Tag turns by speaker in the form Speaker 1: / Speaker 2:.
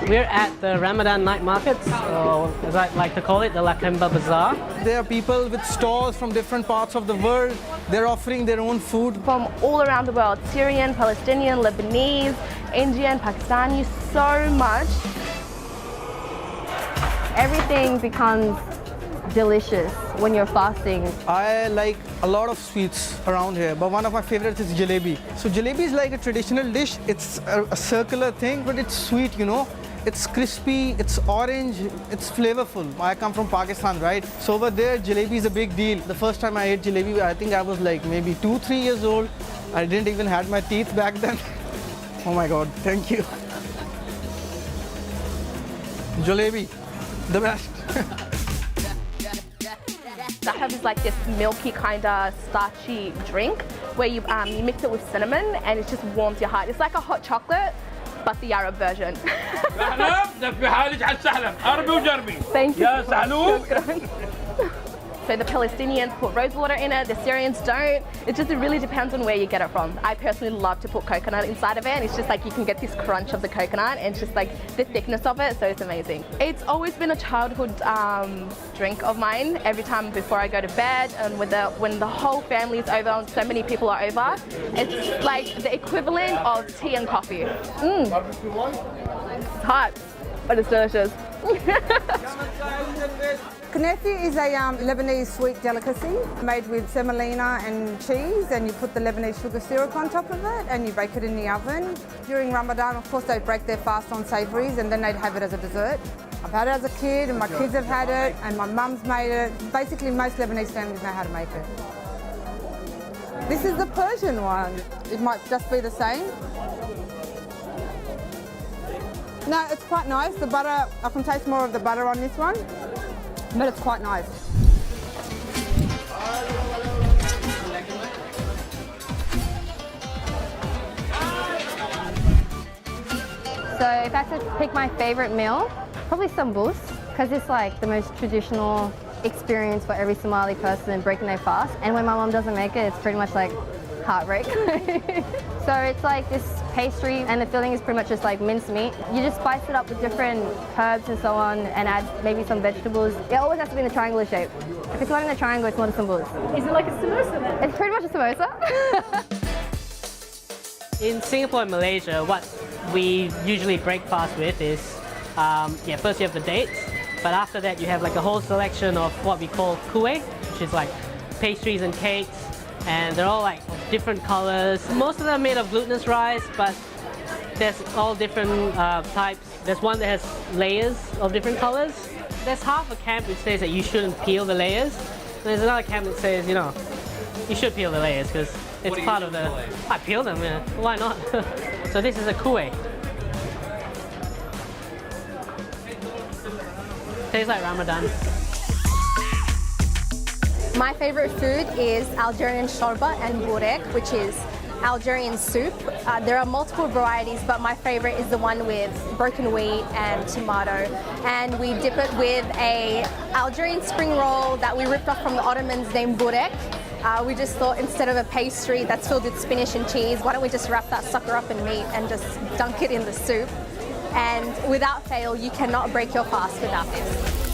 Speaker 1: We're at the Ramadan night markets, or as I like to call it, the Lakemba Bazaar.
Speaker 2: There are people with stalls from different parts of the world. They're offering their own food.
Speaker 3: From all around the world, Syrian, Palestinian, Lebanese, Indian, Pakistani, so much. Everything becomes delicious when you're fasting.
Speaker 2: I like a lot of sweets around here, but one of my favorites is Jalebi. So Jalebi is like a traditional dish. It's a circular thing, but it's sweet, you know. It's crispy, it's orange, it's flavorful. I come from Pakistan, right? So over there, jalebi is a big deal. The first time I ate jalebi, I think I was like maybe 2-3 years old. I didn't even have my teeth back then. Oh my God, thank you. Jalebi, the best.
Speaker 3: Sahab is like this milky kind of starchy drink where you mix it with cinnamon and it just warms your heart. It's like a hot chocolate, but the Arab version. Thank you. So the Palestinians put rose water in it, the Syrians don't. It just really depends on where you get it from. I personally love to put coconut inside of it, and it's just like you can get this crunch of the coconut and it's just like the thickness of it, so it's amazing. It's always been a childhood drink of mine. Every time before I go to bed and when the whole family is over and so many people are over, it's like the equivalent of tea and coffee. It's hot, but it's delicious.
Speaker 4: Kanefi is a Lebanese sweet delicacy made with semolina and cheese, and you put the Lebanese sugar syrup on top of it and you bake it in the oven. During Ramadan, of course, they break their fast on savouries and then they'd have it as a dessert. I've had it as a kid and my kids have had it and my mum's made it. Basically, most Lebanese families know how to make it. This is the Persian one. It might just be the same. No, it's quite nice. The butter, I can taste more of the butter on this one. But it's quite nice.
Speaker 5: So if I had to pick my favourite meal, probably sambus, because it's like the most traditional experience for every Somali person breaking their fast. And when my mum doesn't make it, it's pretty much like heartbreak. So it's like this pastry and the filling is pretty much just like minced meat. You just spice it up with different herbs and so on and add maybe some vegetables. It always has to be in the triangular shape. If it's not in the triangle, it's not a sambus.
Speaker 6: Is it like a samosa then?
Speaker 5: It's pretty much a samosa.
Speaker 1: In Singapore and Malaysia, what we usually break fast with is, first you have the dates, but after that you have like a whole selection of what we call kueh, which is like pastries and cakes, and they're all like different colors. Most of them are made of glutinous rice, but there's all different types. There's one that has layers of different colors. There's half a camp which says that you shouldn't peel the layers. There's another camp that says, you should peel the layers because it's part of the... I peel them, yeah. Why not? So this is a kueh. Tastes like Ramadan.
Speaker 7: My favourite food is Algerian shorba and burek, which is Algerian soup. There are multiple varieties, but my favourite is the one with broken wheat and tomato. And we dip it with a Algerian spring roll that we ripped off from the Ottomans named burek. We just thought instead of a pastry that's filled with spinach and cheese, why don't we just wrap that sucker up in meat and just dunk it in the soup. And without fail, you cannot break your fast without this.